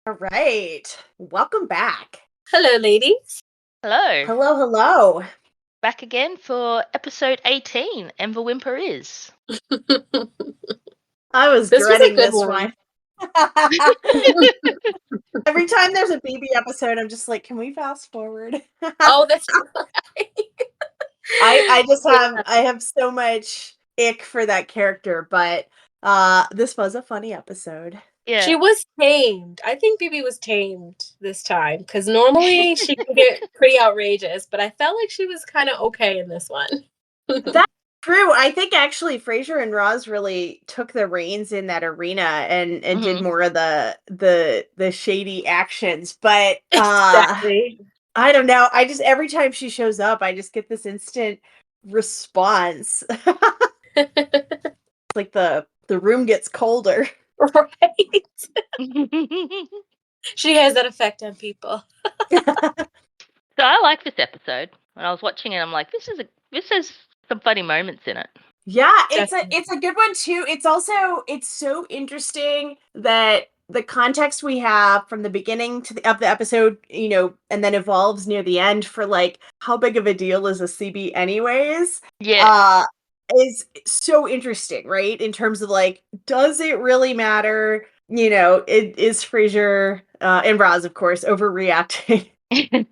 All right. Welcome back. Hello, ladies. Hello. Hello. Back again for episode 18, and the Whimper Is. I was This was a dreading good this one. Every time there's a Bebe episode, I'm just like, can we fast forward? Oh, that's right. I have so much ick for that character, but this was a funny episode. Yeah. She was tamed. I think Bebe was tamed this time because normally she can get pretty outrageous, but I felt like she was kind of okay in this one. That's true. I think actually Frasier and Roz really took the reins in that arena and did more of the shady actions. But Exactly. I don't know. I just every time she shows up, I just get this instant response. Like the room gets colder. Right. She has that effect on people. So I like this episode. When I was watching it, I'm like, this has some funny moments in it. Yeah, it's Definitely. a good one too. It's so interesting that the context we have from the beginning of the episode, and then evolves near the end for like how big of a deal is a CB anyways? Yeah. Is so interesting, right? In terms of like, does it really matter? Is Frasier and Roz, of course, overreacting? Though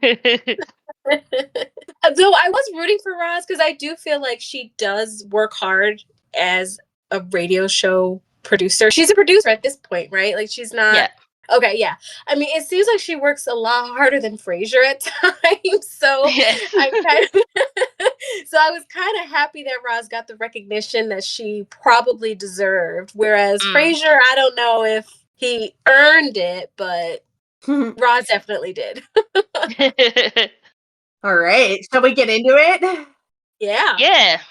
I was rooting for Roz because I do feel like she does work hard as a radio show producer. She's a producer at this point, right? Like she's not. Yeah. Okay, yeah. I mean, it seems like she works a lot harder than Frasier at times. So Yes. so I was kind of happy that Roz got the recognition that she probably deserved. Whereas Frasier, I don't know if he earned it, but Roz definitely did. All right, shall we get into it? Yeah. Yeah.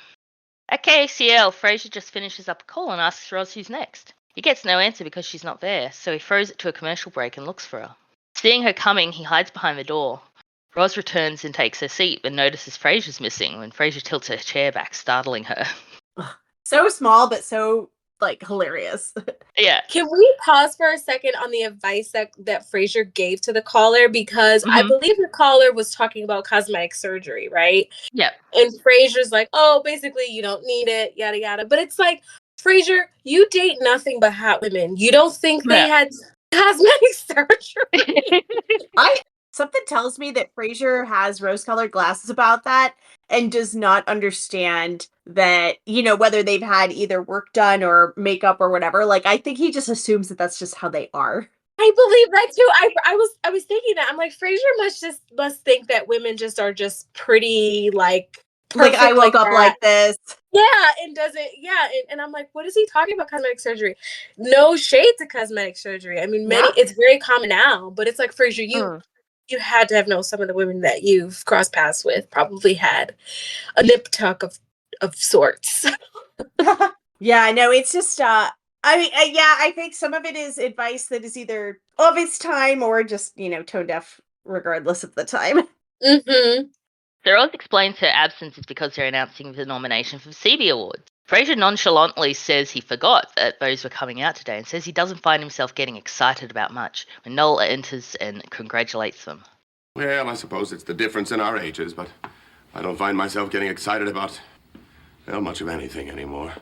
At KACL, Frasier just finishes up a call and asks Roz who's next. He gets no answer because she's not there, so he throws it to a commercial break and looks for her. Seeing her coming, he hides behind the door. Roz returns and takes her seat, but notices Frasier's missing when Frasier tilts her chair back, startling her. So small, but so hilarious. Yeah. Can we pause for a second on the advice that Frasier gave to the caller? Because I believe the caller was talking about cosmetic surgery, right? Yeah. And Frasier's like, oh, basically you don't need it, yada yada. But it's like, Frasier, you date nothing but hot women. You don't think they had cosmetic surgery? Something tells me that Frasier has rose-colored glasses about that and does not understand that, whether they've had either work done or makeup or whatever. Like, I think he just assumes that that's just how they are. I believe that too. I was thinking that. I'm like, Frasier must think that women just are just pretty perfect, I woke up like this. Yeah, and doesn't. Yeah, and I'm like, what is he talking about? Cosmetic surgery? No shade to cosmetic surgery. I mean, it's very common now, but it's like, Frasier, you had to have known some of the women that you've crossed paths with probably had a nip tuck of sorts. Yeah, no, it's just I think some of it is advice that is either of its time or just tone deaf regardless of the time. Roz explains her absence is because they're announcing the nomination for the SeaBee Awards. Frasier nonchalantly says he forgot that those were coming out today and says he doesn't find himself getting excited about much when Noel enters and congratulates them. Well, I suppose it's the difference in our ages, but I don't find myself getting excited about, much of anything anymore.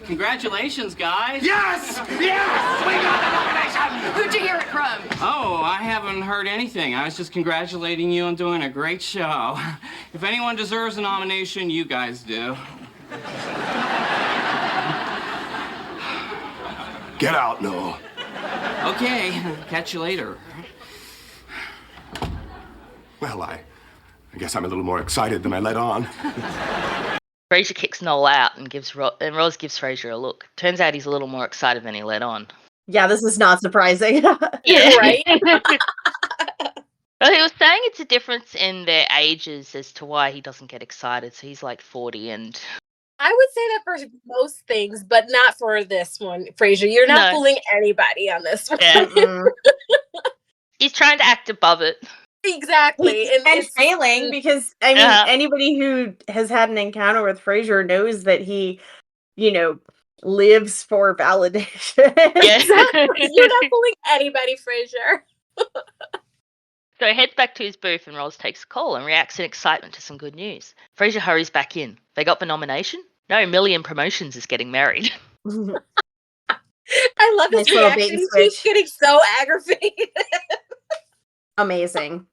Congratulations, guys. Yes! Yes! We got the nomination! Who'd you hear it from? Oh, I haven't heard anything. I was just congratulating you on doing a great show. If anyone deserves a nomination, you guys do. Get out, Noel. Okay, catch you later. Well, I guess I'm a little more excited than I let on. Frasier kicks Noel out and Roz gives Frasier a look. Turns out he's a little more excited than he let on. Yeah, this is not surprising. Yeah, right. Well, he was saying it's a difference in their ages as to why he doesn't get excited. So he's like 40 and... I would say that for most things, but not for this one, Frasier. You're not fooling anybody on this one. Yeah. He's trying to act above it. Exactly. And failing because, I mean, anybody who has had an encounter with Frasier knows that he, lives for validation. Yeah. Exactly. You're not fooling anybody, Frasier. So he heads back to his booth and Roz takes a call and reacts in excitement to some good news. Frasier hurries back in. They got the nomination? No, Million Promotions is getting married. I love his Nice little bait reaction. and He keeps switch. getting so aggravated. Amazing.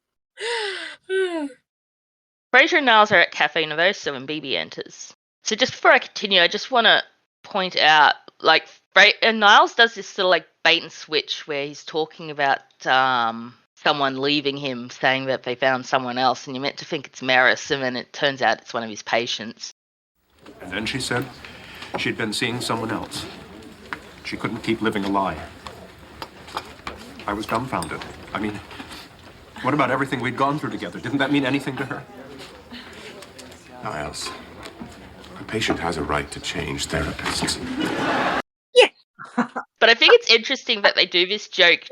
Frasier and Niles are at Cafe Nervoso when Bebe enters. So just before I continue, I just want to point out, like, and Niles does this sort of like bait and switch where he's talking about someone leaving him, saying that they found someone else, and you're meant to think it's Maris, and then it turns out it's one of his patients. And then she said she'd been seeing someone else. She couldn't keep living a lie. I was dumbfounded. I mean, what about everything we'd gone through together? Didn't that mean anything to her? Niles, a patient has a right to change therapists. But I think it's interesting that they do this joke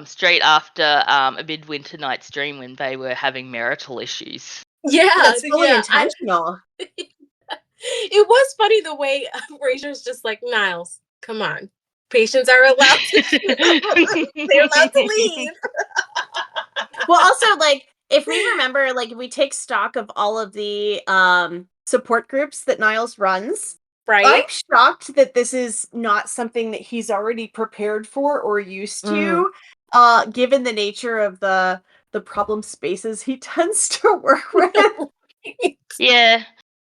straight after A Midwinter Night's Dream when they were having marital issues. Yeah, That's really yeah. intentional. It was funny the way Frasier's just like, Niles, come on. Patients are allowed to they're allowed to leave. Well, also, like, if we remember, like, if we take stock of all of the support groups that Niles runs, Right? I'm shocked that this is not something that he's already prepared for or used to, given the nature of the problem spaces he tends to work with. Yeah.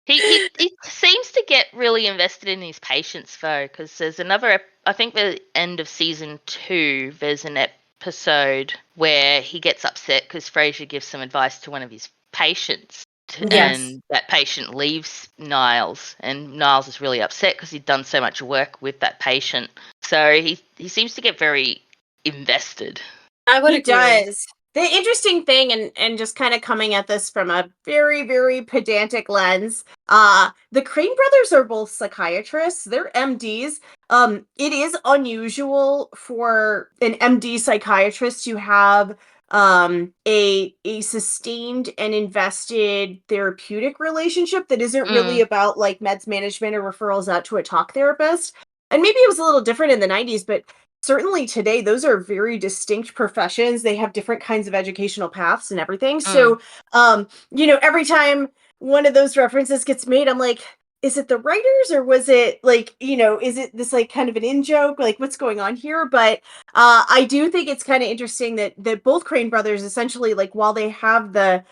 He seems to get really invested in his patients, though, because there's another, I think the end of season 2, there's an episode where he gets upset because Frasier gives some advice to one of his patients. Yes. And that patient leaves Niles, and Niles is really upset because he'd done so much work with that patient. So he seems to get very invested. I would He agree. does. The interesting thing, and just kind of coming at this from a very, very pedantic lens, the Crane brothers are both psychiatrists. They're MDs. It is unusual for an MD psychiatrist to have a sustained and invested therapeutic relationship that isn't really about like meds management or referrals out to a talk therapist. And maybe it was a little different in the 90s, but certainly today, those are very distinct professions. They have different kinds of educational paths and everything. So, every time one of those references gets made, I'm like, is it the writers or was it like, is it this like kind of an in-joke? Like, what's going on here? But I do think it's kind of interesting that both Crane brothers essentially, like, while they have the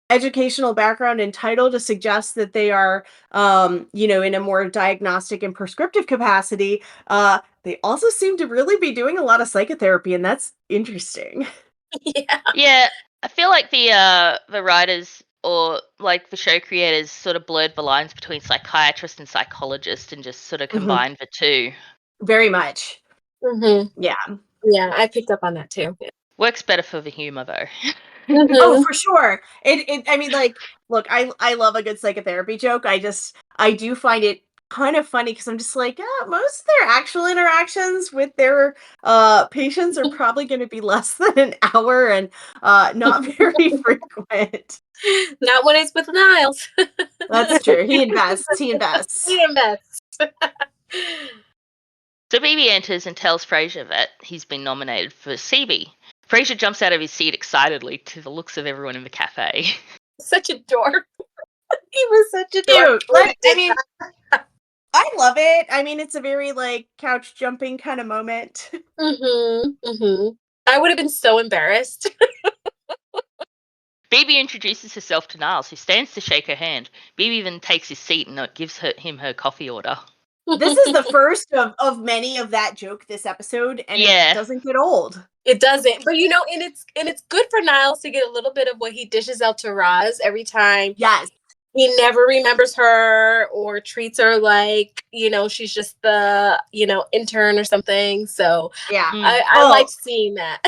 educational background and title to suggest that they are, in a more diagnostic and prescriptive capacity, they also seem to really be doing a lot of psychotherapy, and that's interesting. Yeah, I feel like the writers or like the show creators sort of blurred the lines between psychiatrist and psychologist and just sort of combined the two. Very much. Mm-hmm. Yeah. Yeah, I picked up on that too. Works better for the humor, though. Oh, for sure. I mean, like, look, I love a good psychotherapy joke. I do find it kind of funny because I'm just like, most of their actual interactions with their patients are probably going to be less than an hour and not very frequent. Not when it's with Niles. That's true. He invests. He invests. He invests. So Bebe enters and tells Frasier that he's been nominated for SeaBee. Frasier jumps out of his seat excitedly to the looks of everyone in the cafe. Such a dork. He was such a dork. I love it. I mean, it's a very like couch jumping kind of moment. I would have been so embarrassed. Bebe introduces herself to Niles, who stands to shake her hand. Bebe then takes his seat and gives him her coffee order. This is the first of many of that joke this episode, and it doesn't get old. It doesn't. But and it's good for Niles to get a little bit of what he dishes out to Roz every time. Yes. He never remembers her or treats her like, she's just the, intern or something. So yeah, I like seeing that.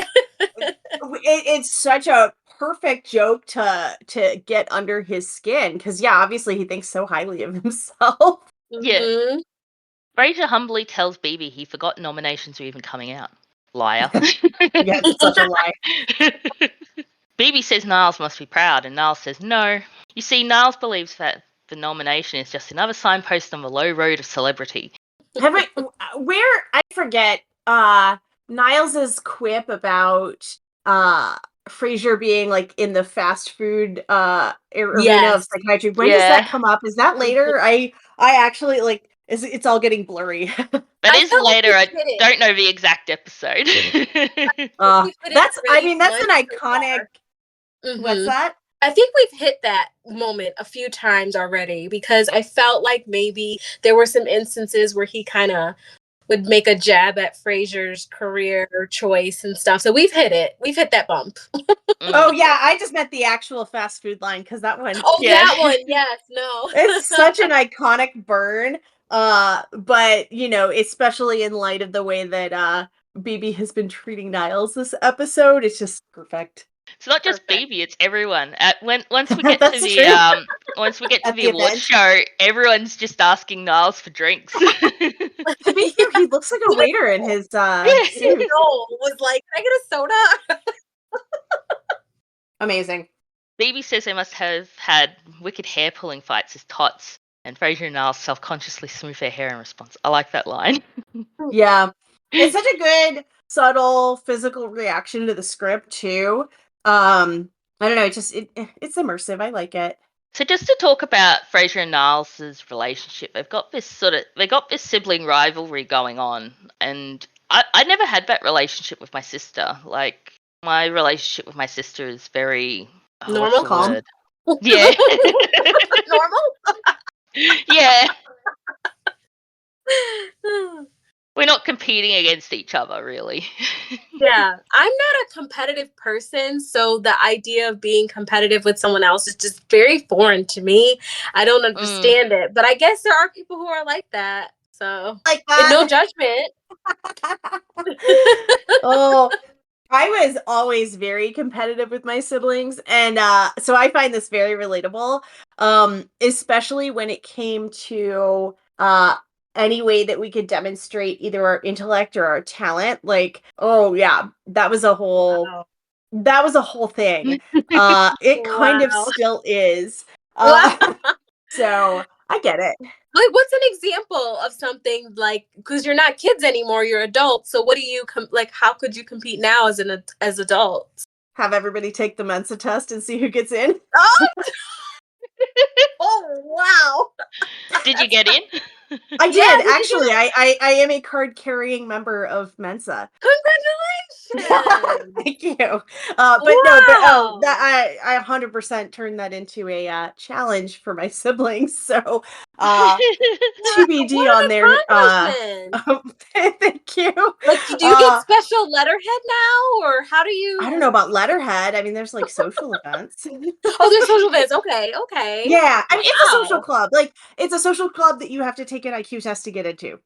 It's such a perfect joke to get under his skin because obviously he thinks so highly of himself. Yeah. Frasier humbly tells Bebe he forgot nominations were even coming out. Liar. Yeah, such a lie. Bebe says Niles must be proud, and Niles says no. You see, Niles believes that the nomination is just another signpost on the low road of celebrity. I forget Niles's quip about uh Frasier being like in the fast food arena of Yes. psychiatry. When does that Yeah. come up? Is that later? I actually like it's all getting blurry. That I is felt like later. we I hit it. don't know the exact episode. We've hit it I already mean that's once an so iconic. far. What's Mhm. that? I think we've hit that moment a few times already because I felt like maybe there were some instances where he kind of would make a jab at Frasier's career choice and stuff. So we've hit it. We've hit that bump. Oh Mm. yeah, I just meant the actual fast food line because that one Oh, Yeah. that one. Yes. No. it's such an iconic burn. But you know, especially in light of the way that Bebe has been treating Niles this episode, it's just perfect. It's not just Perfect. Bebe, it's everyone. Once we get to That's the true. At the the awards event. show, everyone's just asking Niles for drinks. To be fair, he looks like a Even waiter in his even suit. Joel was like, "Can I get a soda?" Amazing. Bebe says they must have had wicked hair pulling fights as tots, and Frasier and Niles self-consciously smooth their hair in response. I like that line. Yeah. It's such a good, subtle, physical reaction to the script too. I don't know, it's immersive. I like it. So just to talk about Frasier and Niles' relationship, they got this sibling rivalry going on, and I never had that relationship with my sister. Like my relationship with my sister is very what's Normal. the Calm. word? Yeah. Normal. Yeah. We're not competing against each other really. Yeah, I'm not a competitive person, so the idea of being competitive with someone else is just very foreign to me. I don't Mm. understand it, but I guess there are people who are like that. So, Like and no that. judgment. Oh, I was always very competitive with my siblings, and so I find this very relatable. Especially when it came to any way that we could demonstrate either our intellect or our talent. Like, oh yeah, Wow. that was a whole thing. It kind of Wow. still is. Wow. So I get it. Like, what's an example of something like because you're not kids anymore, you're adults. So, what do you like? How could you compete now as adults? Have everybody take the Mensa test and see who gets in. Oh, oh wow! Did you get in? I Yeah, did did you actually. get it? I am a card carrying member of Mensa. Congratulations! Thank you. Wow! That I 100% turned that into a challenge for my siblings. So TBD What on an their accomplishment! thank you. Like, do you get Uh special letterhead now, or how do I don't know you? about letterhead. I mean, there's like social events. Oh, there's social events. Okay, okay. Yeah, I mean, it's a social Wow. club. Like, it's a social club that you have to take an IQ test to get into.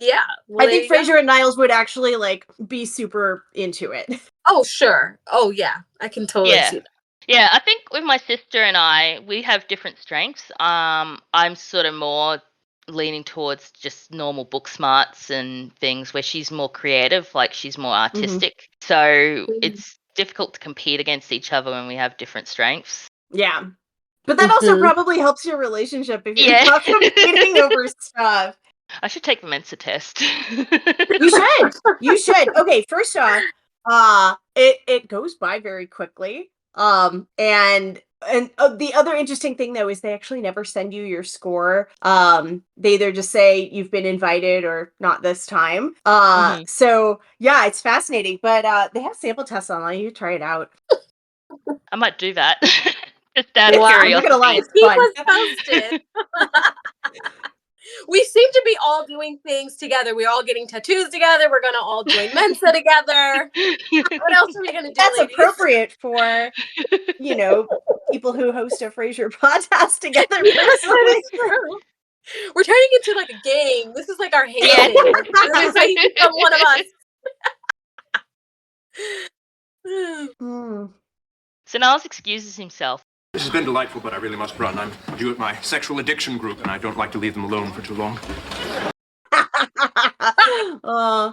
Yeah. Well, I there think you go. Frasier and Niles would actually like be super into it. Oh, sure. Oh, yeah. I can totally Yeah. see that. Yeah, I think with my sister and I, we have different strengths. I'm sort of more leaning towards just normal book smarts and things where she's more creative, like she's more Mhm. artistic. So Mhm. it's difficult to compete against each other when we have different strengths. Yeah. But that also Mhm. probably helps your relationship if you're Yeah. not competing over stuff. I should take the Mensa test. You should. You should. Okay, first off, it goes by very quickly. And the other interesting thing though is they actually never send you your score. They either just say you've been invited or not this time. Mhm. So yeah, it's fascinating. But they have sample tests online. You try it out. I might do that. Just out of It's I'm not gonna lie, curiosity. it's Keep fun. us posted. We seem to be all doing things together. We're all getting tattoos together. We're gonna all join Mensa together. What else are we gonna do, That's ladies? appropriate for, you know, people who host a Frasier podcast together That personally. is true. We're turning into like a gang. This is like our Yeah. hazing. Like, this is how you become one of us. Hmm. So Niles excuses himself. This has been delightful, but I really must run. I'm due at my sexual addiction group, and I don't like to leave them alone for too long. uh, I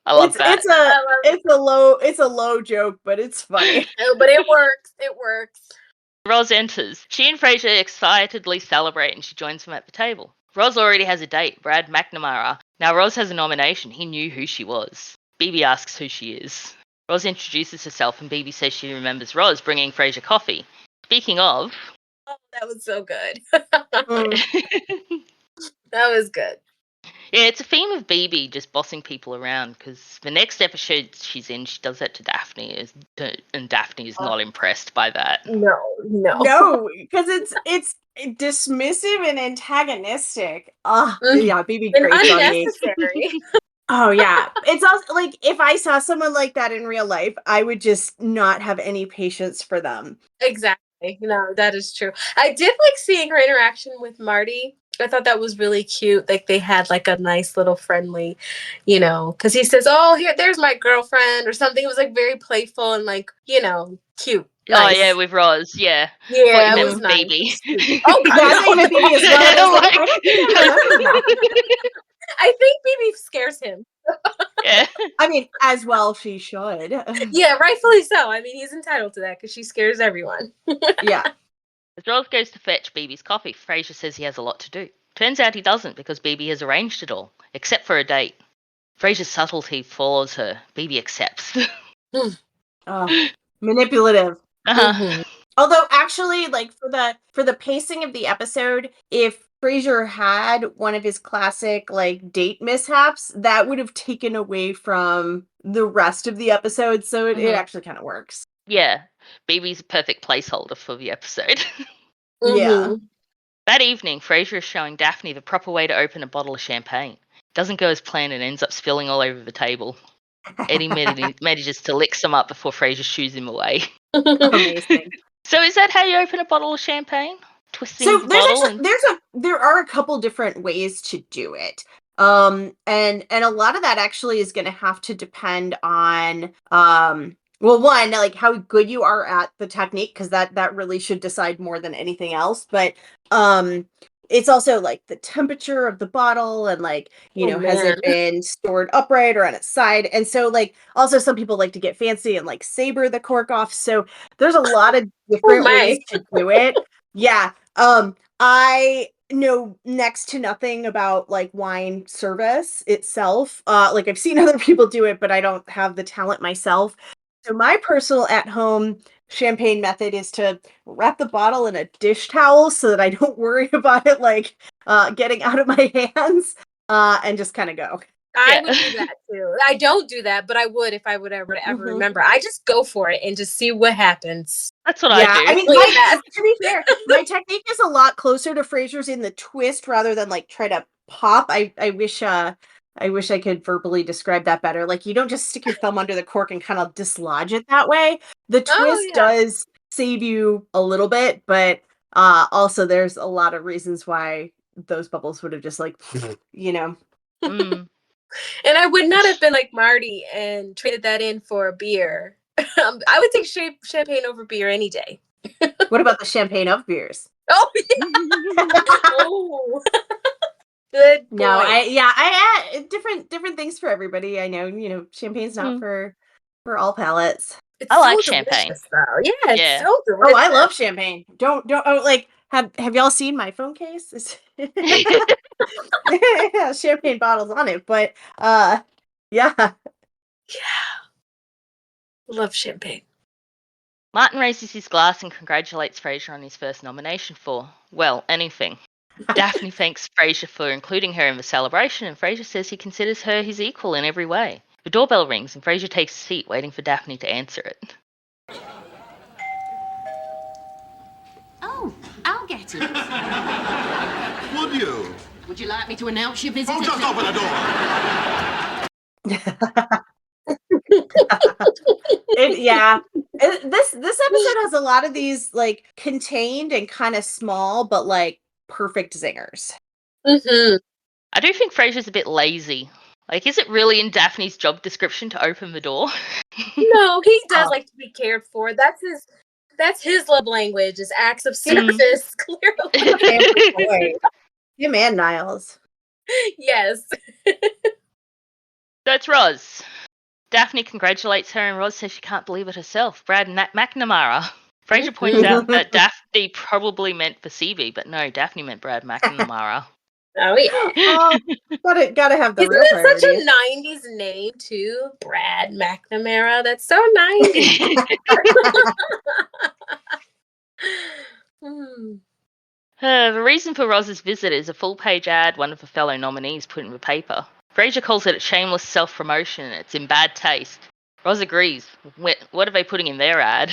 love that. I love it's a low joke, but it's funny. it, but it works. It works. Roz enters. She and Frasier excitedly celebrate and she joins them at the table. Roz already has a date, Brad McNamara. Now Roz has a nomination. He knew who she was. Bebe asks who she is. Roz introduces herself and Bebe says she remembers Roz bringing Frasier coffee. Speaking of... Oh, that was so good. Mm. That was good. Yeah, it's a theme of Bebe just bossing people around, because the next episode she's in, she does that to Daphne, and Daphne is not impressed by that. No. No, because it's dismissive and antagonistic. Yeah, BB And grates on me. unnecessary. Oh yeah, it's also like if I saw someone like that in real life, I would just not have any patience for them. Exactly. No, that is true. I did like seeing her interaction with Marty. I thought that was really cute. Like they had like a nice little friendly, because he says, "Oh, there's my girlfriend" or something. It was like very playful and like, cute. Oh Nice. yeah, with Roz, yeah. Yeah, Thought you it meant was with nice. Bebe. Oh Yeah, God, I thought you meant BB as well. And I was like, I don't think I remember that. I think Bebe scares him. Yeah. I mean, as well she should. Yeah, rightfully so. I mean, he's entitled to that because she scares everyone. Yeah. As Roz goes to fetch Bebe's coffee, Frasier says he has a lot to do. Turns out he doesn't, because Bebe has arranged it all, except for a date. Frasier's subtlety follows her. Bebe accepts. Manipulative. Uh-huh. Although actually, like for the pacing of the episode, if Frasier had one of his classic like date mishaps, that would have taken away from the rest of the episode. So it actually kind of works. Yeah, Bebe's a perfect placeholder for the episode. Yeah. That evening, Frasier is showing Daphne the proper way to open a bottle of champagne. Doesn't go as planned and ends up spilling all over the table. Eddie manages to lick some up before Frasier shoos him away. Amazing. So is that how you open a bottle of champagne? Twisting So the there's bottle actually there are a couple different ways to do it. And a lot of that actually is going to have to depend on well, one, like how good you are at the technique, because that really should decide more than anything else. But it's also like the temperature of the bottle and like, has it been stored upright or on its side? And so like also some people like to get fancy and like saber the cork off. So there's a lot of different ways to do it. Yeah. I know next to nothing about like wine service itself. Like I've seen other people do it, but I don't have the talent myself. So my personal at home champagne method is to wrap the bottle in a dish towel so that I don't worry about it like getting out of my hands and just kind of go. I would do that too. I don't do that, but I would if I would ever remember. I just go for it and just see what happens. That's what I do. I mean, to be fair, my technique is a lot closer to Frasier's in the twist rather than like try to pop. I wish I could verbally describe that better. Like you don't just stick your thumb under the cork and kind of dislodge it that way. The twist does save you a little bit, but also there's a lot of reasons why those bubbles would have just like, And I would not have been like Marty and traded that in for a beer. I would take champagne over beer any day. What about the champagne of beers? Oh, yeah. Oh. Good point. No, I add different things for everybody. I know, champagne's not for all palates. It's I like so champagne. though. Yeah, it's so delicious. Oh, I love champagne. Don't like have y'all seen my phone case? It has champagne bottles on it, but yeah. Love champagne. Martin raises his glass and congratulates Frasier on his first nomination for, well, anything. Daphne thanks Frasier for including her in the celebration, and Frasier says he considers her his equal in every way. The doorbell rings, and Frasier takes a seat, waiting for Daphne to answer it. Oh, I'll get it. Would you? Would you like me to announce your visit? Oh, just open the door. This episode has a lot of these like contained and kind of small, but like perfect zingers. I do think Frasier's a bit lazy. Like, is it really in Daphne's job description to open the door? No, he does like to be cared for. That's his love language, is acts of service, clearly. Yeah, man, Niles. Yes. That's Roz. Daphne congratulates her, and Roz says she can't believe it herself. Brad McNamara. Frasier points out that Daphne probably meant for SeaBees, but no, Daphne meant Brad McNamara. Oh yeah. Oh, gotta have the Isn't real it such priorities. a 90s name too? Brad McNamara. That's so 90s. Hmm. The reason for Roz's visit is a full-page ad one of her fellow nominees put in the paper. Frasier calls it a shameless self-promotion and it's in bad taste. Roz agrees. What are they putting in their ad?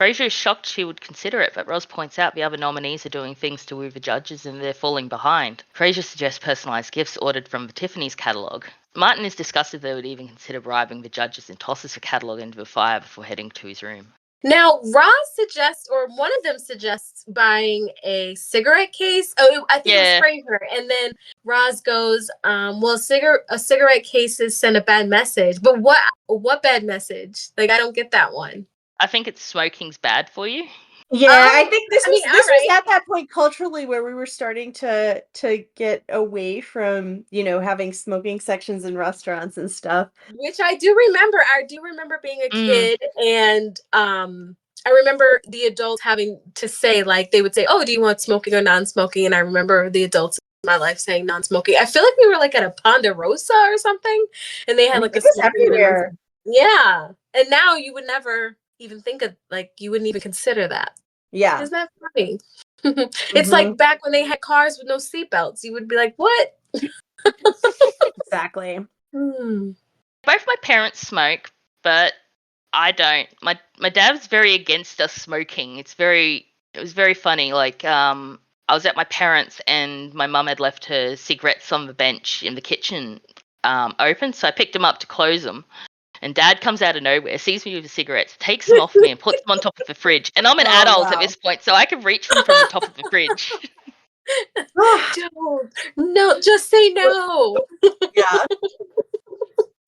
Frasier is shocked she would consider it, but Roz points out the other nominees are doing things to woo the judges and they're falling behind. Frasier suggests personalised gifts ordered from the Tiffany's catalogue. Martin is disgusted they would even consider bribing the judges and tosses the catalogue into the fire before heading to his room. Now, Roz suggests, or one of them suggests, buying a cigarette case. Oh, I think it was Fraser. And then Roz goes, "Well, a cigarette cases send a bad message." But what bad message? Like, I don't get that one. I think it's smoking's bad for you. Yeah, I think this was right. at that point culturally where we were starting to get away from, having smoking sections in restaurants and stuff. Which I do remember. I do remember being a kid, and I remember the adults having to say, like, they would say, "Oh, do you want smoking or non-smoking?" And I remember the adults in my life saying non-smoking. I feel like we were like at a Ponderosa or something, and they had like It a was smoking and a everywhere. yeah. And now you would never even think of, like, you wouldn't even consider that. Yeah. Isn't that funny? It's like back when they had cars with no seatbelts. You would be like, what? Exactly. Both my parents smoke, but I don't. My dad's very against us smoking. It was very funny. Like, I was at my parents' and my mum had left her cigarettes on the bench in the kitchen open, so I picked them up to close them. And Dad comes out of nowhere, sees me with the cigarettes, takes them off me and puts them on top of the fridge. And I'm an adult at this point, so I can reach them from the top of the fridge. Don't. No, just say no. Yeah.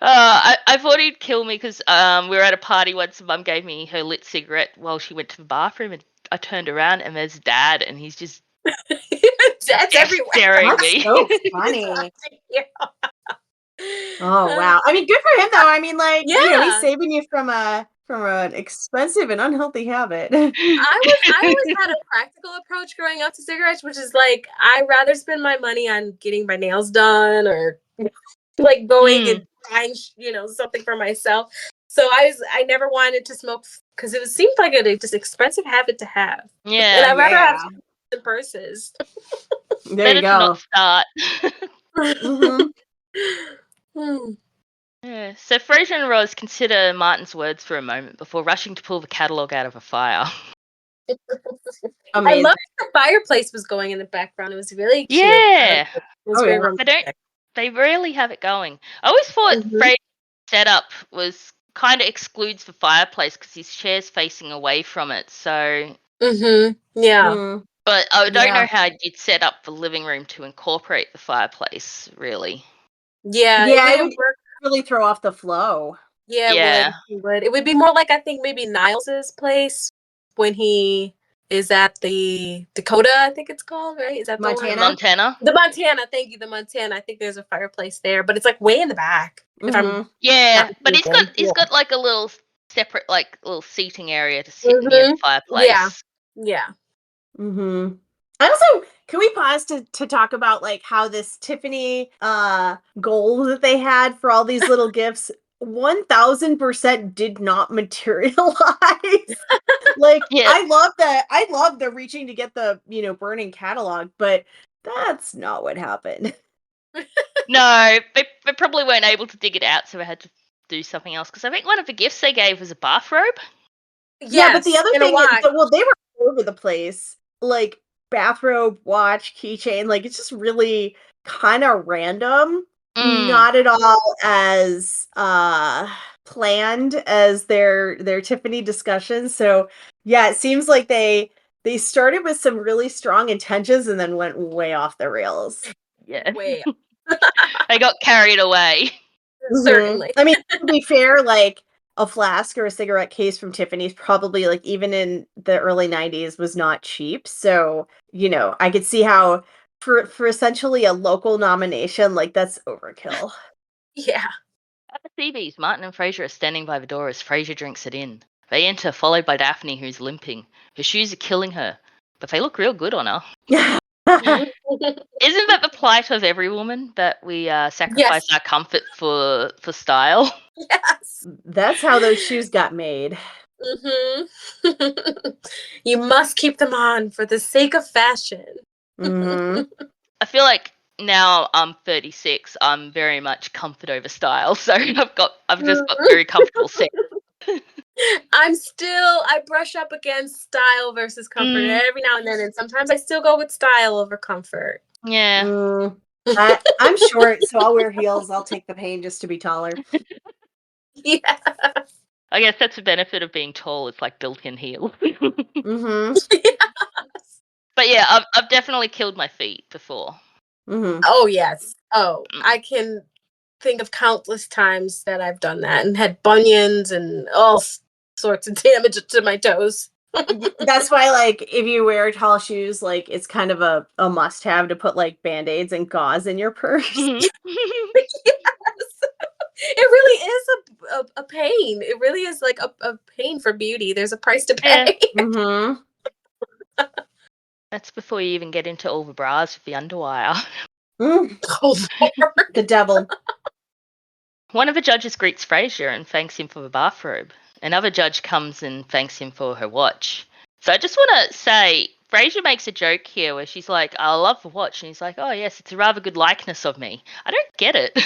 I thought he'd kill me because we were at a party once and Mum gave me her lit cigarette while she went to the bathroom and I turned around and there's Dad and he's just Dad's everywhere. staring at That's me. so funny. Oh wow. I mean, good for him though. I mean, like, he's saving you from an expensive and unhealthy habit. I always had a practical approach growing up to cigarettes, which is like, I'd rather spend my money on getting my nails done or like going and buying, something for myself. So I never wanted to smoke because it seemed like a just expensive habit to have. Yeah. And I'd rather have the purses. There Better you go. to not start. Yeah. So Frasier and Rose consider Martin's words for a moment before rushing to pull the catalogue out of a fire. I loved the fireplace was going in the background. It was really cute. Yeah. It was very romantic. They rarely have it going. I always thought Frasier's setup was kind of excludes the fireplace because his chair's facing away from it. So yeah. But I don't know how you'd set up the living room to incorporate the fireplace, really. Yeah, it would really throw off the flow. Yeah, it would. It would be more like, I think, maybe Niles's place when he is at the Dakota, I think it's called, right? Is that Montana? The Montana, thank you, the Montana. I think there's a fireplace there, but it's like way in the back. If I'm but he's got like a little separate, like little seating area to sit near the fireplace. Yeah. Also, can we pause to talk about like how this Tiffany goal that they had for all these little gifts 1000% did not materialize. Like, I love the reaching to get the burning catalog, but that's not what happened. No, they probably weren't able to dig it out, so they had to do something else. Because I think one of the gifts they gave was a bathrobe. Yeah, but the other thing is, they were all over the place. Like, bathrobe, watch, keychain, like, it's just really kind of random. Not at all as planned as their Tiffany discussions. So yeah, it seems like they started with some really strong intentions and then went way off the rails. Yeah. Way I got carried away. Certainly. I mean, to be fair, like, a flask or a cigarette case from Tiffany's probably, like, even in the early 90s was not cheap. So, I could see how for essentially a local nomination, like, that's overkill. Yeah. At the SeaBees, Martin and Frasier are standing by the door as Frasier drinks it in. They enter, followed by Daphne, who's limping. Her shoes are killing her, but they look real good on her. Isn't that the plight of every woman, that we sacrifice Yes. our comfort for style? Yes. That's how those shoes got made. You must keep them on for the sake of fashion. Mhm. I feel like now I'm 36, I'm very much comfort over style. So I've just got very comfortable set. I brush up against style versus comfort every now and then, and sometimes I still go with style over comfort. Yeah. Mm. I'm short, so I'll wear heels. I'll take the pain just to be taller. Yeah. I guess that's the benefit of being tall. It's like built-in heels. Mhm. But yeah, I've definitely killed my feet before. Mhm. Oh yes. Oh, I can think of countless times that I've done that and had bunions and all sorts of damage to my toes. That's why, like, if you wear tall shoes, like, it's kind of a must-have to put, like, Band-Aids and gauze in your purse. Mhm. Yes. It really is a pain. It really is like a pain for beauty. There's a price to Yeah. pay. Mhm. That's before you even get into all the bras with the underwire. Mm. Oh, Lord. The devil. One of the judges greets Frasier and thanks him for the bathrobe. Another judge comes and thanks him for her watch. So I just want to say, Frasier makes a joke here where she's like, I love the watch. And he's like, oh, yes, it's a rather good likeness of me. I don't get it.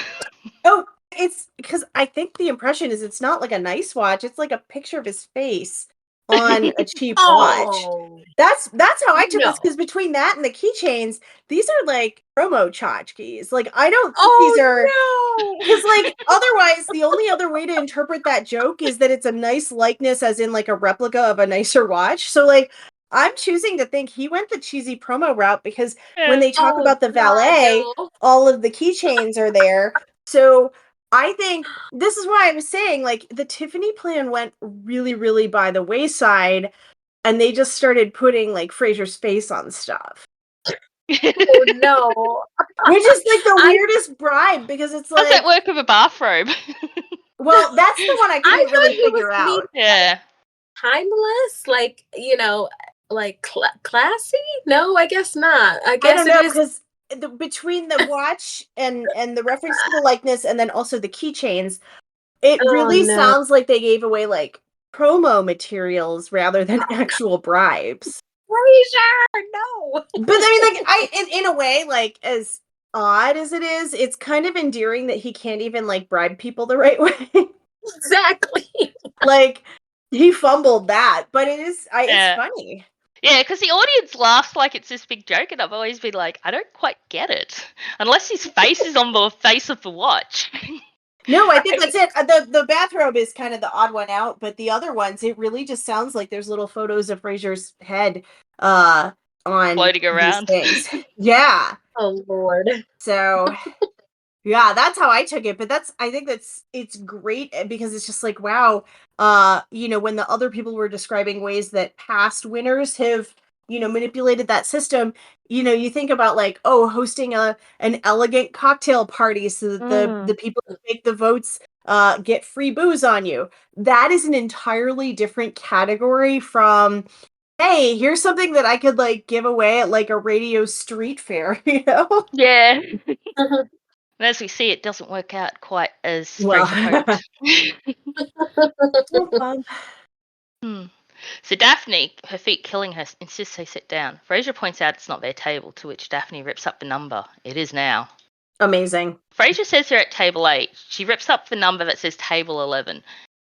Oh, it's because I think the impression is it's not like a nice watch, it's like a picture of his face on a cheap watch. Oh That's how I took this, no. because between that and the keychains, these are like promo tchotchkes. Like, I don't think these are, Oh because, no. like, otherwise, the only other way to interpret that joke is that it's a nice likeness, as in, like, a replica of a nicer watch. So, like, I'm choosing to think he went the cheesy promo route, because when Yeah. they talk Oh about the God, valet, no. all of the keychains are there. So I think this is why I was saying, like, the Tiffany plan went really, really by the wayside, and they just started putting, like, Frasier's face on stuff. Oh no. Which is, like, the I weirdest bribe, because it's How's that like, work with a bathrobe? well, that's the one I I couldn't thought really he was figure being out. Yeah. timeless, like, like classy. No, I guess not. I I guess don't it know, is. because between the watch and the reference to the likeness, and then also the keychains, it Oh really no. sounds like they gave away, like, promo materials rather than actual bribes. Frasier, no. But I mean, like, in a way, like, as odd as it is, it's kind of endearing that he can't even, like, bribe people the right way. Exactly. Like, he fumbled that, but it's Yeah. funny. Yeah, because the audience laughs like it's this big joke, and I've always been like, I don't quite get it. Unless his face is on the face of the watch. No, I think that's it. The bathrobe is kind of the odd one out, but the other ones, it really just sounds like there's little photos of Frasier's head on Floating these around. things. Yeah. Oh Lord. So yeah, that's how I took it. But I think it's great, because it's just like, wow, when the other people were describing ways that past winners have, manipulated that system, you think about, like, oh, hosting an elegant cocktail party so that the people who make the votes get free booze on you. That is an entirely different category from, hey, here's something that I could, like, give away at, like, a radio street fair, you know? Yeah. And as we see, it doesn't work out quite as Well, Frasier hoped. um, Hmm. So Daphne, her feet killing her, insists they sit down. Frasier points out it's not their table, to which Daphne rips up the number. It is now. amazing. Frasier says they're at table 8. She rips up the number that says table 11.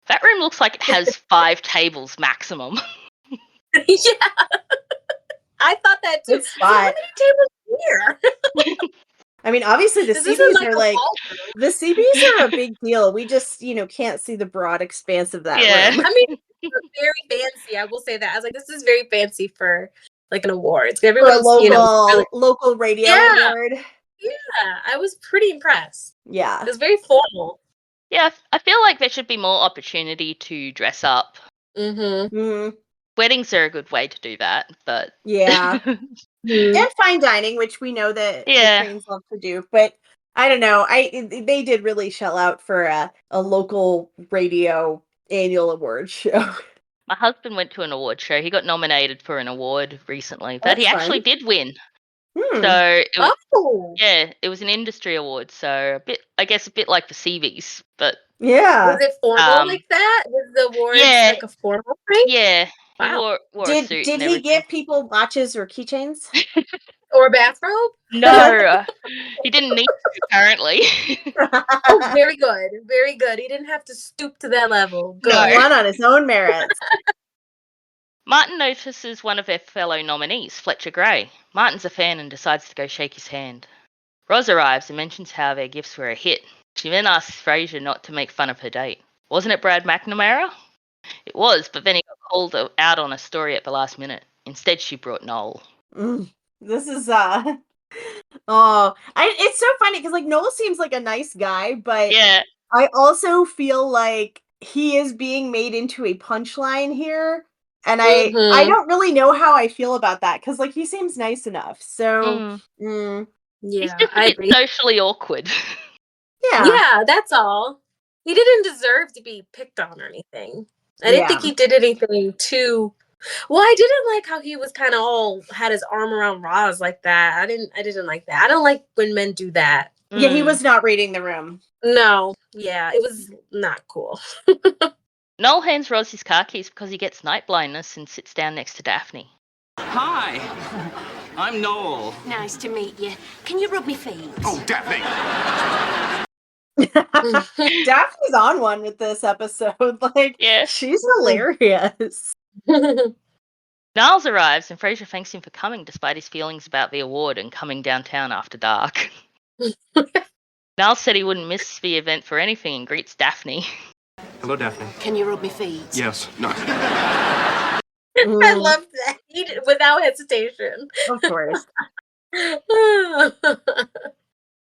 That room looks like it has 5 tables maximum. Yeah. I thought that too. Good I was like, how spot. many tables here? I mean, obviously the This isn't SeaBees like are a like, ballroom. the SeaBees are a big deal. We just, can't see the broad expanse of that Yeah. room. I mean, it's very fancy. I will say that. I was like, this is very fancy for like an award. For a Everyone's, local radio yeah, award. yeah. I was pretty impressed. Yeah. It was very formal. Yeah, I feel like there should be more opportunity to dress up. Mm-hmm. Hmm. Weddings are a good way to do that, but Yeah. And fine dining, which we know that the yeah. Cranes love to do. But I don't know. They did really shell out for a local radio annual award show. My husband went to an award show. He got nominated for an award recently that he That's actually fun. did win. So it was an industry award. So a bit like the SeaBees, but Yeah. Was it formal like that? Was the awards like a formal thing? Yeah, he Wow. wore a suit Did and he everything. give people watches or keychains? Or a bathrobe? No, he didn't need to, apparently. Oh, very good. Very good. He didn't have to stoop to that level. Good. No. One on his own merits. Martin notices one of their fellow nominees, Fletcher Gray. Martin's a fan and decides to go shake his hand. Roz arrives and mentions how their gifts were a hit. She then asks Frasier not to make fun of her date. Wasn't it Brad McNamara? It was, but then he got called out on a story at the last minute. Instead, she brought Noel. This is it's so funny because like Noel seems like a nice guy, but Yeah. I also feel like he is being made into a punchline here, and I don't really know how I feel about that because like he seems nice enough. So He's just a bit socially awkward. Yeah, that's all. He didn't deserve to be picked on or anything. I didn't think he did anything too. Well, I didn't like how he was kind of all had his arm around Roz like that. I didn't like that. I don't like when men do that. Yeah, he was not reading the room. No. Yeah, it was not cool. Noel hands Roz his car keys because he gets night blindness and sits down next to Daphne. Hi, I'm Noel. Nice to meet you. Can you rub me feet? Oh, Daphne! Daphne's on one with this episode. Like, she's hilarious. Niles arrives and Frasier thanks him for coming despite his feelings about the award and coming downtown after dark. Niles said he wouldn't miss the event for anything and greets Daphne. Hello, Daphne. Can you rub me feet? Yes. No. I love that. He did, without hesitation. Of course.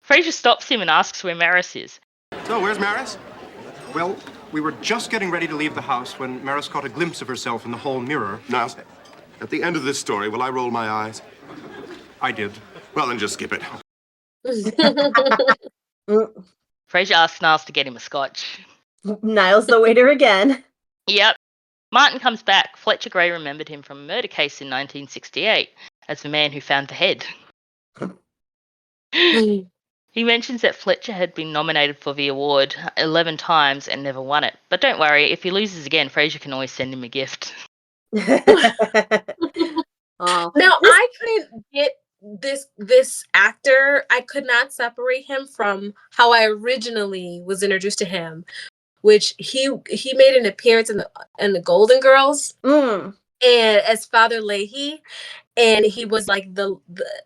Frasier stops him and asks where Maris is. So, where's Maris? Well, we were just getting ready to leave the house when Maris caught a glimpse of herself in the hall mirror. Niles, at the end of this story, will I roll my eyes? I did. Well, then just skip it. Frasier asks Niles to get him a scotch. Niles the waiter again. Yep. Martin comes back. Fletcher Gray remembered him from a murder case in 1968 as the man who found the head. He mentions that Fletcher had been nominated for the award 11 times and never won it. But don't worry, if he loses again, Frasier can always send him a gift. Now, I couldn't get this actor. I could not separate him from how I originally was introduced to him, which he made an appearance in the Golden Girls and as Father Leahy, and he was like the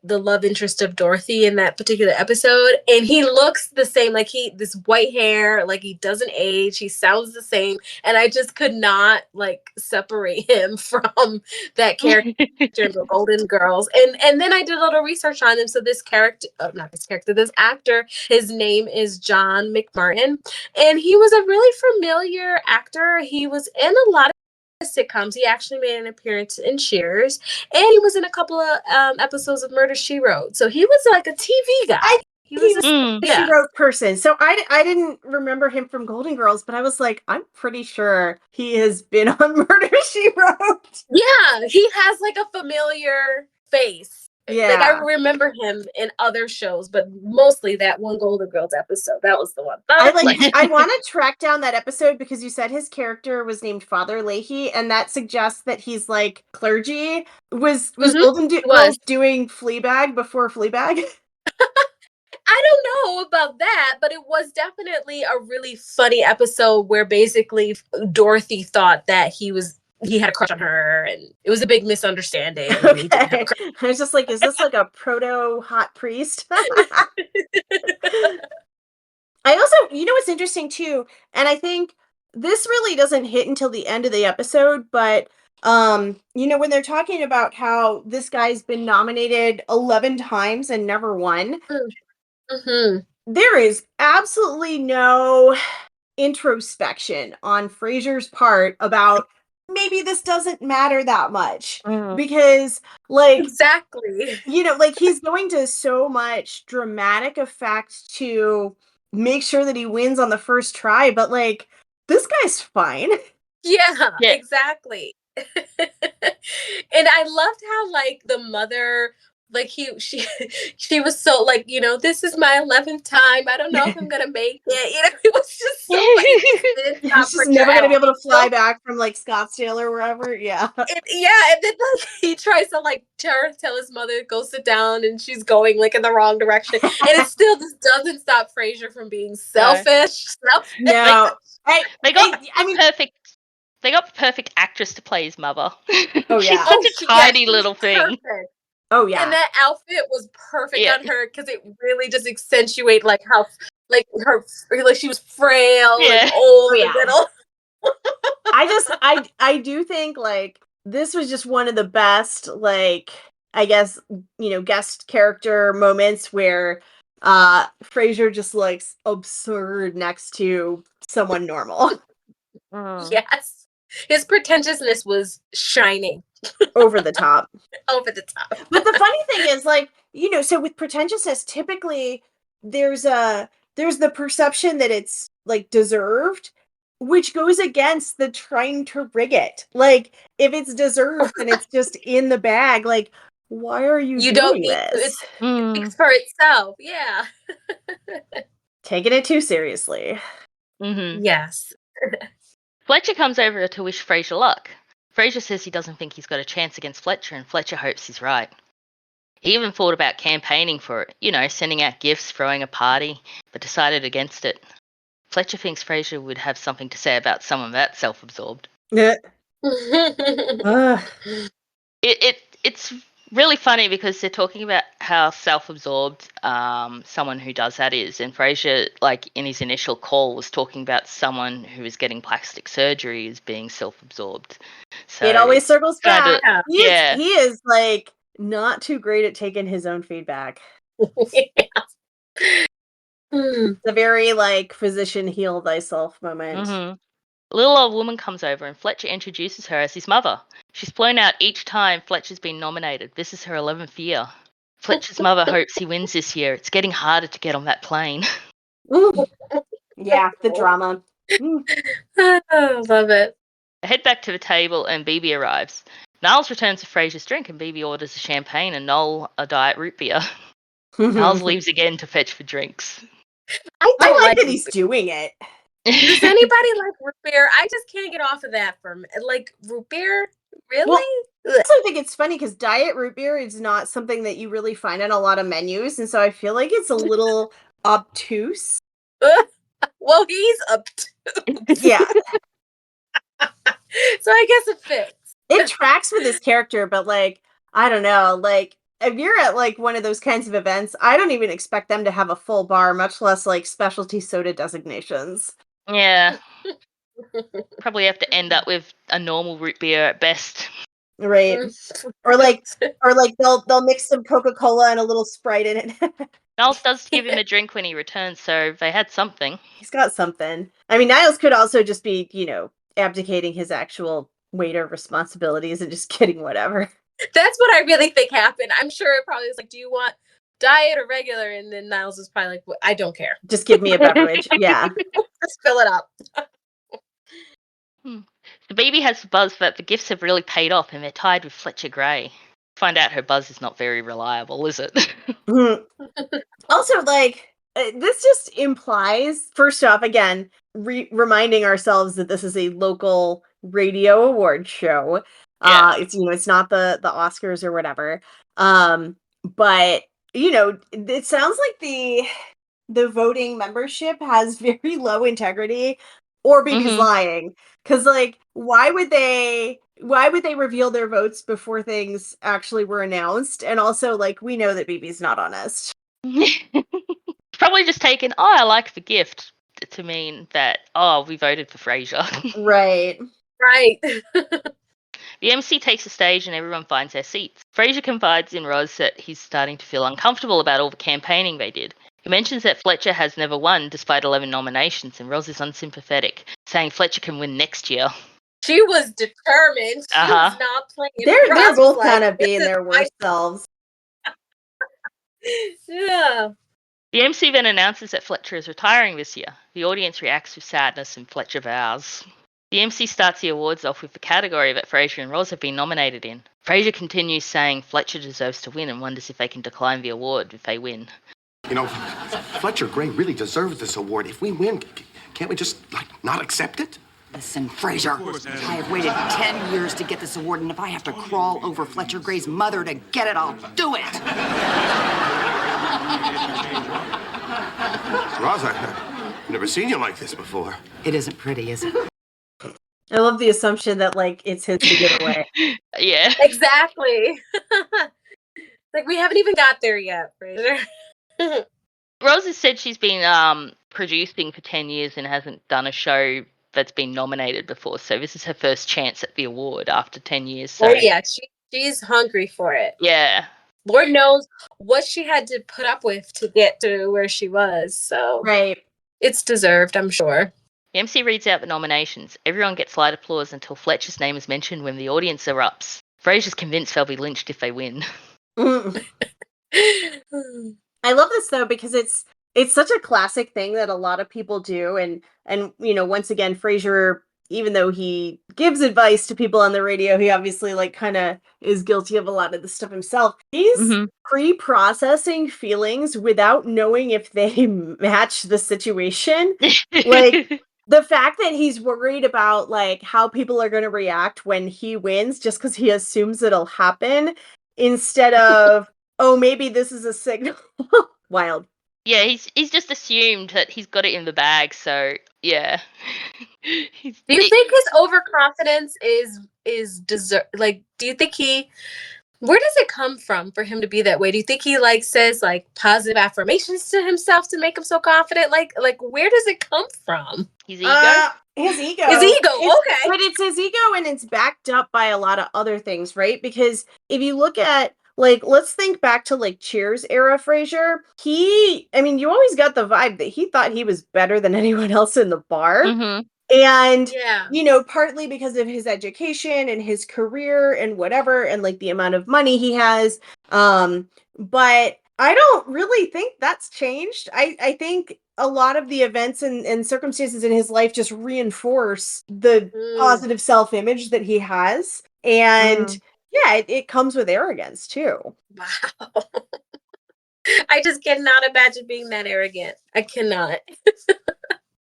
love interest of Dorothy in that particular episode, and he looks the same, like this white hair, like he doesn't age, he sounds the same, and I just could not like separate him from that character in the Golden Girls, and then I did a little research on him. So this actor, his name is John McMartin, and he was a really familiar actor. He was in a lot of sitcoms. He actually made an appearance in Cheers, and he was in a couple of episodes of Murder, She Wrote. So he was like a TV guy. He was a She Wrote person. So I didn't remember him from Golden Girls, but I was like, I'm pretty sure he has been on Murder, She Wrote. Yeah, he has like a familiar face. Yeah. Like I remember him in other shows, but mostly that one Golden Girls episode. That was the one. I want to track down that episode because you said his character was named Father Leahy, and that suggests that he's like clergy. Was Golden Girls doing Fleabag before Fleabag? I don't know about that, but it was definitely a really funny episode where basically Dorothy thought that he had a crush on her, and it was a big misunderstanding. Okay. I was just like, is this like a proto hot priest? I also, what's interesting too, and I think this really doesn't hit until the end of the episode, but when they're talking about how this guy's been nominated 11 times and never won, there is absolutely no introspection on Frasier's part about maybe this doesn't matter that much because exactly, he's going to so much dramatic effect to make sure that he wins on the first try, but like this guy's fine. Yeah. Exactly. And I loved how like the mother like she was so like, this is my 11th time. I don't know if I'm gonna make it. It was just so funny. It just didn't stop He's for just never at gonna be all. able to fly back from like Scottsdale or wherever. Yeah. Yeah, and then like, he tries to like tell his mother to go sit down, and she's going like in the wrong direction, and it still just doesn't stop Frasier from being selfish. No. They got I mean, perfect. They got the perfect actress to play his mother. Oh, She's yeah. such a tiny she was little thing. perfect. oh And yeah. that outfit was perfect Yeah. on her because it really just accentuated like how like her like she was frail Yeah. and old Oh, and yeah. little. I do think like this was just one of the best, like, I guess, guest character moments where Frasier just looks absurd next to someone normal. Yes. His pretentiousness was shining Over the top. over the top. But the funny thing is, like, so with pretentiousness, typically there's the perception that it's like deserved, which goes against the trying to rig it. Like, if it's deserved, then it's just in the bag. Like, why are you You don't doing need to. this? It speaks for itself. Yeah. Taking it too seriously. Yes. Fletcher comes over to wish Frasier luck. Frasier says he doesn't think he's got a chance against Fletcher, and Fletcher hopes he's right. He even thought about campaigning for it, sending out gifts, throwing a party, but decided against it. Fletcher thinks Frasier would have something to say about someone that self-absorbed. Yeah. It's really funny because they're talking about how self-absorbed someone who does that is, and Frasier, like in his initial call, was talking about someone who is getting plastic surgery as being self-absorbed. So It always circles back. kinda, yeah. He is like not too great at taking his own feedback. It's a very like physician heal thyself moment. A little old woman comes over and Fletcher introduces her as his mother. She's flown out each time Fletcher's been nominated. This is her 11th year. Fletcher's mother hopes he wins this year. It's getting harder to get on that plane. Yeah, the drama. Love it. I head back to the table and Bebe arrives. Niles returns to Frasier's drink and Bebe orders a champagne and Noel a diet root beer. Niles leaves again to fetch for drinks. I like that he's doing it. Does anybody like root beer? I just can't get off of that from like root beer. Really? Well, I also think it's funny because diet root beer is not something that you really find on a lot of menus, and so I feel like it's a little obtuse. Well, he's obtuse. Yeah. So I guess it fits. It tracks with his character, but like, I don't know, like if you're at like one of those kinds of events, I don't even expect them to have a full bar, much less like specialty soda designations. Yeah. Probably have to end up with a normal root beer at best. Right. Or like they'll mix some Coca-Cola and a little Sprite in it. Niles does give him a drink when he returns, so they had something. He's got something. I mean, Niles could also just be, abdicating his actual waiter responsibilities and just getting whatever. That's what I really think happened. I'm sure it probably was like, do you want diet or regular? And then Niles was probably like, well, I don't care. Just give me a beverage. Yeah. Just fill it up. The Bebe has the buzz that the gifts have really paid off and they're tied with Fletcher Gray. Find out her buzz is not very reliable, is it? Also, like, this just implies, first off, again, reminding ourselves that this is a local radio award show. Yeah. It's not the Oscars or whatever. But it sounds like the voting membership has very low integrity, or Bebe's lying. Because like, why would they reveal their votes before things actually were announced? And also, like, we know that Bebe's not honest. Probably just taken, I like the gift, to mean that, we voted for Frasier. Right. The MC takes the stage and everyone finds their seats. Frasier confides in Roz that he's starting to feel uncomfortable about all the campaigning they did. He mentions that Fletcher has never won despite 11 nominations, and Roz is unsympathetic, saying Fletcher can win next year. She was determined. She was not playing. They're both kind of being their worst selves. Yeah. The MC then announces that Fletcher is retiring this year. The audience reacts with sadness and Fletcher vows. The MC starts the awards off with the category that Frasier and Roz have been nominated in. Frasier continues saying Fletcher deserves to win and wonders if they can decline the award if they win. You know, Fletcher Gray really deserves this award. If we win, can't we just, not accept it? Listen, Frasier, I have waited 10 years to get this award, and if I have to crawl over Fletcher Gray's mother to get it, I'll do it. Roz, I've never seen you like this before. It isn't pretty, is it? I love the assumption that, it's his to give away. Yeah. Exactly. We haven't even got there yet, Frasier. Rose has said she's been producing for 10 years and hasn't done a show that's been nominated before. So this is her first chance at the award after 10 years. So. Oh, yeah. She's hungry for it. Yeah. Lord knows what she had to put up with to get to where she was. So Right. It's deserved, I'm sure. The MC reads out the nominations. Everyone gets light applause until Fletcher's name is mentioned when the audience erupts. Frasier's convinced they'll be lynched if they win. I love this though because it's such a classic thing that a lot of people do, and once again, Frasier, even though he gives advice to people on the radio, he obviously kind of is guilty of a lot of the stuff himself. He's pre-processing feelings without knowing if they match the situation. The fact that he's worried about how people are going to react when he wins just because he assumes it'll happen instead of oh, maybe this is a signal. Wild. Yeah, he's just assumed that he's got it in the bag, so yeah. Do you think his overconfidence is deserve? Do you think where does it come from for him to be that way? Do you think he says positive affirmations to himself to make him so confident? Where does it come from? His ego? His ego. Okay. But it's his ego and it's backed up by a lot of other things, right? Because if you look at let's think back to Cheers era Frasier. You always got the vibe that he thought he was better than anyone else in the bar. Mm-hmm. And, yeah. Partly because of his education and his career and whatever, and the amount of money he has. But I don't really think that's changed. I think a lot of the events and circumstances in his life just reinforce the positive self-image that he has. And yeah, it comes with arrogance too. Wow. I just cannot imagine being that arrogant. I cannot.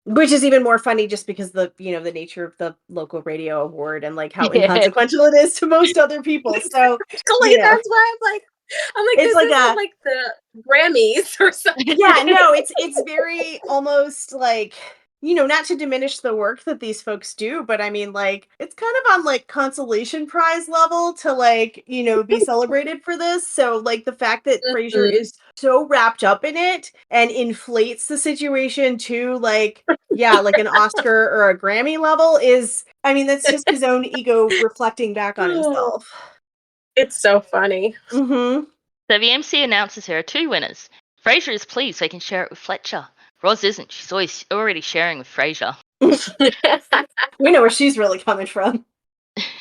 Which is even more funny just because the nature of the local radio award and how inconsequential it is to most other people. So that's why I'm like, it's this isn't like the Grammys or something. Yeah, no, it's very almost not to diminish the work that these folks do, but it's kind of on consolation prize level to be celebrated for this. So the fact that Frasier is so wrapped up in it and inflates the situation to an Oscar or a Grammy level is, that's just his own ego reflecting back on himself. It's so funny. Mm-hmm. So the MC announces there are 2 winners. Frasier is pleased so he can share it with Fletcher. Roz isn't. She's already sharing with Frasier. We know where she's really coming from.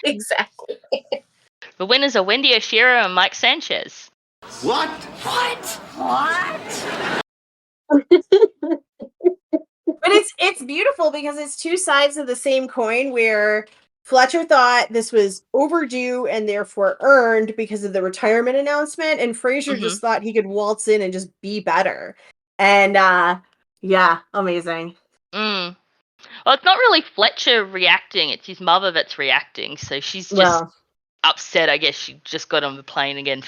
Exactly. The winners are Wendy Oshiro and Mike Sanchez. What? But it's beautiful because it's 2 sides of the same coin where Fletcher thought this was overdue and therefore earned because of the retirement announcement, and Frasier just thought he could waltz in and just be better. And yeah, amazing. Well, it's not really Fletcher reacting, it's his mother that's reacting, so she's just upset. I guess she just got on the plane again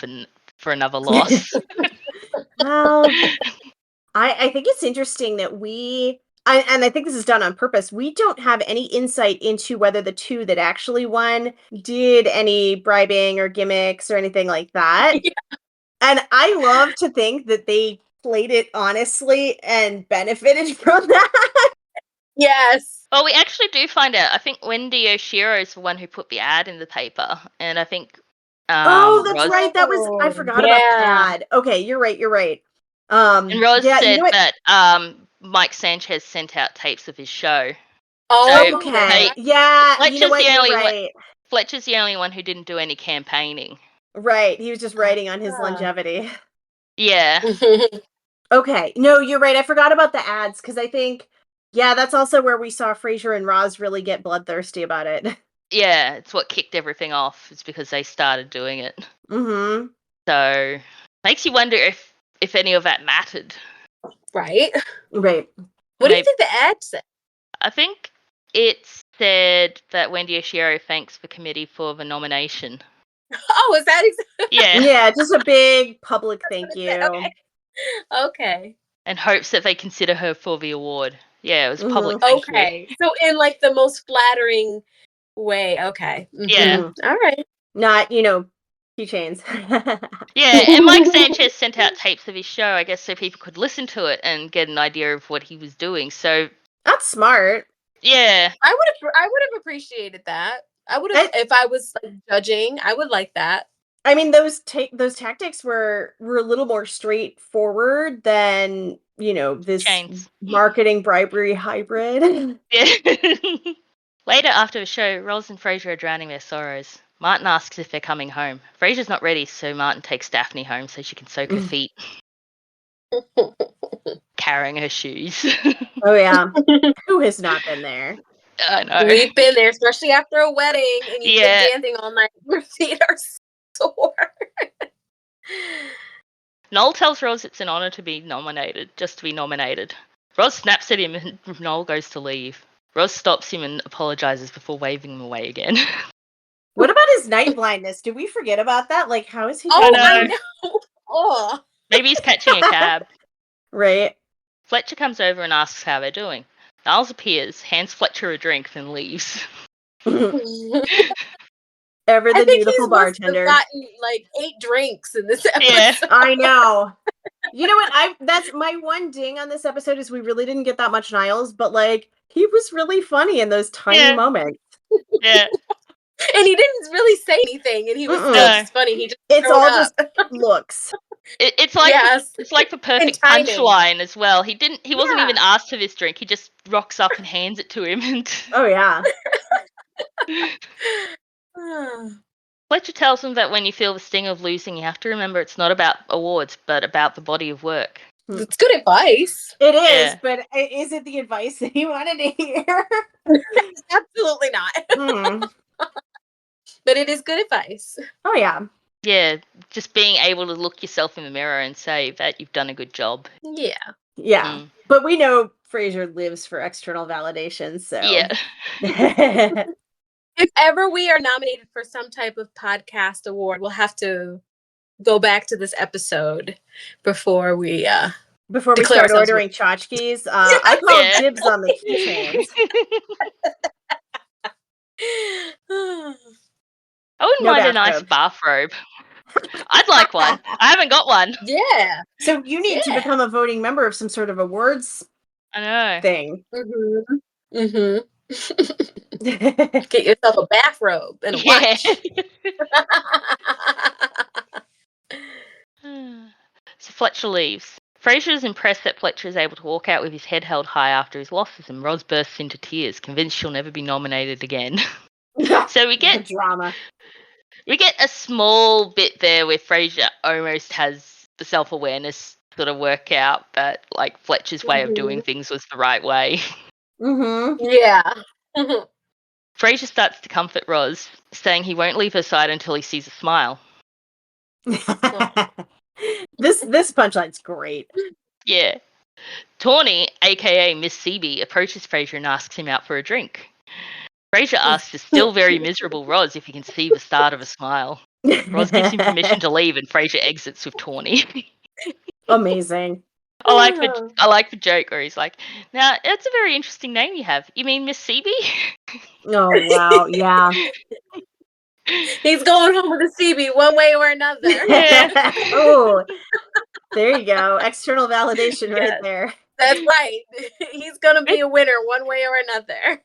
for another loss. Well, I think it's interesting that I think this is done on purpose. We don't have any insight into whether the 2 that actually won did any bribing or gimmicks or anything like that. Yeah. And I love to think that they played it honestly and benefited from that. Yes. Well, we actually do find out. I think Wendy Oshiro is the one who put the ad in the paper. And I think... oh, that's right. That was... I forgot about the ad. Okay, you're right. And Roz said that Mike Sanchez sent out tapes of his show. Oh, so okay. Yeah, Fletcher's the only one who didn't do any campaigning. Right, he was just writing on his longevity. Yeah. Okay, no, you're right. I forgot about the ads because I think, that's also where we saw Frasier and Roz really get bloodthirsty about it. Yeah, it's what kicked everything off. It's because they started doing it. Mm-hmm. So makes you wonder if any of that mattered. Right? Right. What do you Maybe, think the ad said? I think it said that Wendy Oshiro thanks the committee for the nomination. Oh, is that exactly Yeah. Yeah, just a big public thank what it said? you. Okay. And hopes that they consider her for the award. Yeah, it was public Mhm. thank you. Okay. So in like the most flattering way. Okay. Yeah. Mhm. All right. Not, keychains. Yeah, and Mike Sanchez sent out tapes of his show, I guess, so people could listen to it and get an idea of what he was doing. So, That's smart. yeah. I would have appreciated that. I would have if I was like judging, I would like that. I mean, those tactics were a little more straightforward than, this Chains. marketing bribery hybrid. Yeah. Later after the show, Roz and Frasier are drowning their sorrows. Martin asks if they're coming home. Frasier's not ready, so Martin takes Daphne home so she can soak her feet. Carrying her shoes. Oh, yeah. Who has not been there? I know. We've been there, especially after a wedding, and you've Yeah. been dancing all night. Your feet are sore. Noel tells Roz it's an honor to be nominated, just to be nominated. Roz snaps at him and Noel goes to leave. Roz stops him and apologizes before waving him away again. What about his night blindness? Did we forget about that? Like, how is he? Oh, know. I know. Oh. Maybe he's catching a cab. Right. Fletcher comes over and asks how they're doing. Niles appears, hands Fletcher a drink, then leaves. Ever the I think dutiful he's must have bartender. gotten like 8 drinks in this episode. Yeah. I know. You know what? That's my one ding on this episode is we really didn't get that much Niles, but like he was really funny in those tiny moments. Yeah. And he didn't really say anything, and he was still just funny. He just It's all showed just up. looks. It's like Yes. it's like the perfect timing. punchline as well. He wasn't Yeah. even asked for this drink. He just rocks up and hands it to him. And Oh yeah. Fletcher tells him that when you feel the sting of losing, you have to remember it's not about awards, but about the body of work. It's good advice. It is, Yeah. but is it the advice that he wanted to hear? Absolutely not. But it is good advice. Oh yeah. Yeah, just being able to look yourself in the mirror and say that you've done a good job. Yeah. Yeah. But we know Frasier lives for external validation, so Yeah. If ever we are nominated for some type of podcast award, we'll have to go back to this episode before we start ordering tchotchkes. I call dibs on the keychains. I wouldn't mind a nice bathrobe. I'd like one. I haven't got one. Yeah. So you need to become a voting member of some sort of awards I know. thing. Get yourself a bathrobe and a watch. So Fletcher leaves. Frasier is impressed that Fletcher is able to walk out with his head held high after his losses, and Roz bursts into tears, convinced she'll never be nominated again. So we get drama. We get a small bit there where Frasier almost has the self-awareness sort of work out that like Fletcher's way of doing things was the right way. Yeah. Frasier starts to comfort Roz, saying he won't leave her side until he sees a smile. This punchline's great. Yeah. Tawny, aka Miss SeaBee, approaches Frasier and asks him out for a drink. Frasier asks the still very miserable Roz if he can see the start of a smile. Roz gives him permission to leave, and Frasier exits with Tawny. Amazing. I like the joke where he's like, "Now that's a very interesting name you have. You mean Miss SeaBee?" Oh wow, yeah. He's going home with a CB one way or another. Oh, there you go. External validation right there. That's right. He's gonna be a winner one way or another.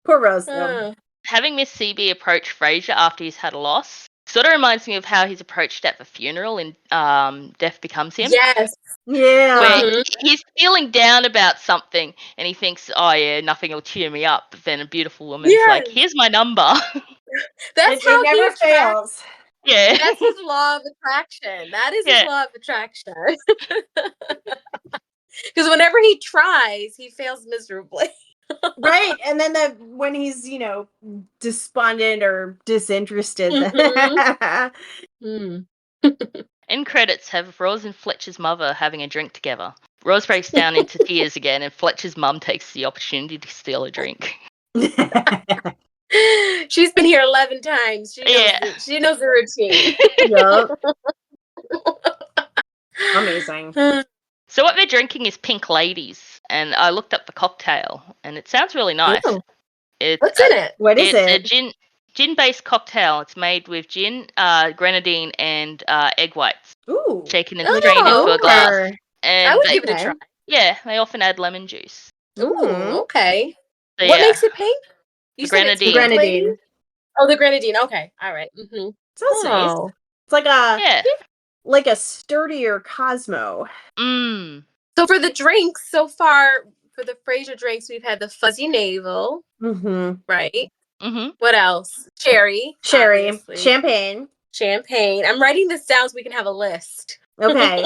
Poor Rose, though. Having Miss SeaBee approach Frasier after he's had a loss sort of reminds me of how he's approached at the funeral in Death Becomes Him. Yes. Yeah. Where he's feeling down about something and he thinks, oh yeah, nothing will cheer me up. But then a beautiful woman's like, here's my number. That's how it never fails. Yeah. That's his law of attraction. That is his law of attraction. Because whenever he tries, he fails miserably. Right, and then when he's, despondent or disinterested. Mhm. Mm. End credits have Rose and Fletcher's mother having a drink together. Rose breaks down into tears again, and Fletcher's mum takes the opportunity to steal a drink. She's been here 11 times. Yeah. She knows the routine. Yup. Amazing. So what they're drinking is Pink Ladies, and I looked up the cocktail, and it sounds really nice. Ooh. It's, What's in it? What is it's it? a gin-based cocktail. It's made with gin, grenadine, and egg whites, Ooh. shaken and strained into a glass. And I would give it a try. Yeah, they often add lemon juice. Ooh, okay. So, What yeah, makes it pink? You the said it's grenadine. Pink Lady? Grenadine. Oh, the grenadine. Okay, all right. Mm-hmm. Sounds nice. Oh. It's like Yeah. a sturdier Cosmo. Mmm. So for the drinks so far, for the Frasier drinks, we've had the fuzzy navel, Mm-hmm. right? Mm-hmm. What else? Cherry. Obviously. Champagne. Champagne. I'm writing this down so we can have a list. Okay.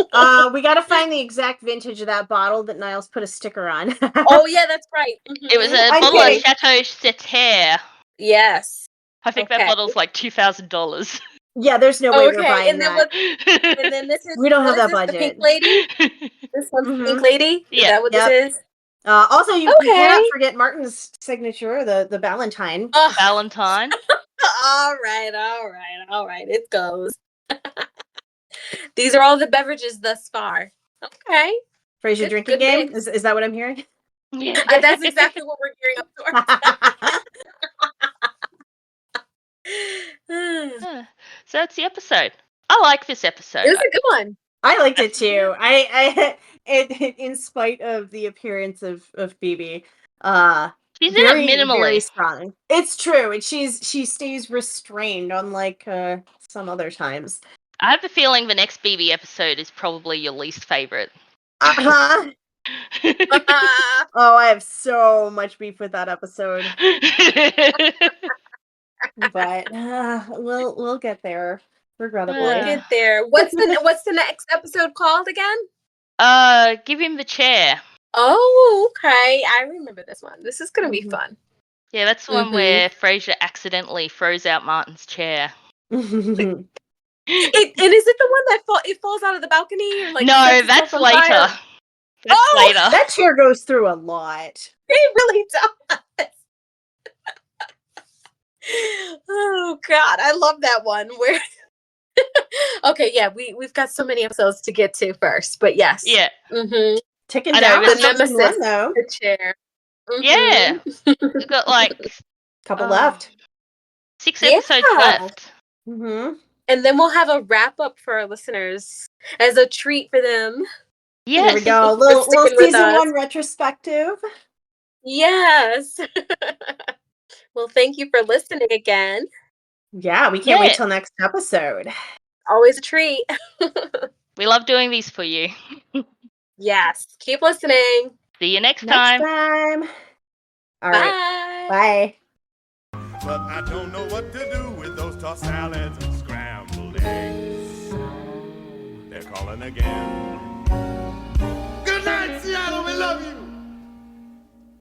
We gotta find the exact vintage of that bottle that Niles put a sticker on. Oh yeah, that's right. Mhm. It was a I'm bottle kidding. of Chateau Setare. Yes. I think that Okay. bottle's like $2,000. Yeah, there's no way we're Okay, buying and then that. and then this is We don't what have is that this? The Pink budget. Lady? This one's the Pink Mhm. Lady? Is Yeah. that what Yep. this is? Also, you Okay. cannot forget Martin's signature, the Valentine. Oh. Valentine. All right. It goes. These are all the beverages thus far. Okay. Frasier Good- drinking good game? mix. Is that what I'm hearing? Yeah. That's exactly what we're gearing up towards. So that's the episode. I like this episode. It was a good one. I liked it too. In spite of the appearance of Bebe, She's in it very minimally. strong. It's true, and she stays restrained, unlike some other times. I have a feeling the next BB episode is probably your least favorite. Uh-huh. Oh, I have so much beef with that episode, but we'll get there. Regrettably. We'll get there. What's the next episode called again? Give him the chair. Oh, okay. I remember this one. This is gonna be Mhm. fun. Yeah, that's the one where Frasier accidentally throws out Martin's chair. And is it the one that it falls out of the balcony or like? No, sets that's itself on later. fire? That's later. That chair goes through a lot. It really does. Oh God, I love that one. Where? Okay, yeah, we've got so many episodes to get to first, but yes, Yeah. Mm-hmm. Ticking I know, down the to season nemesis. one, though. The chair. Yeah. We've got like Couple left. 6 episodes left. Mm-hmm. And then we'll have a wrap up for our listeners as a treat for them. Yes. There we go. Little sticking with season us. one retrospective. Yes. Well, thank you for listening again. Yeah, we can't wait till next episode. Always a treat. We love doing these for you. Yes. Keep listening. See you next Next time. time. All right. Bye. Bye. But I don't know what to do with those tossed salads and scrambled eggs. They're calling again. Good night, Seattle. We love you.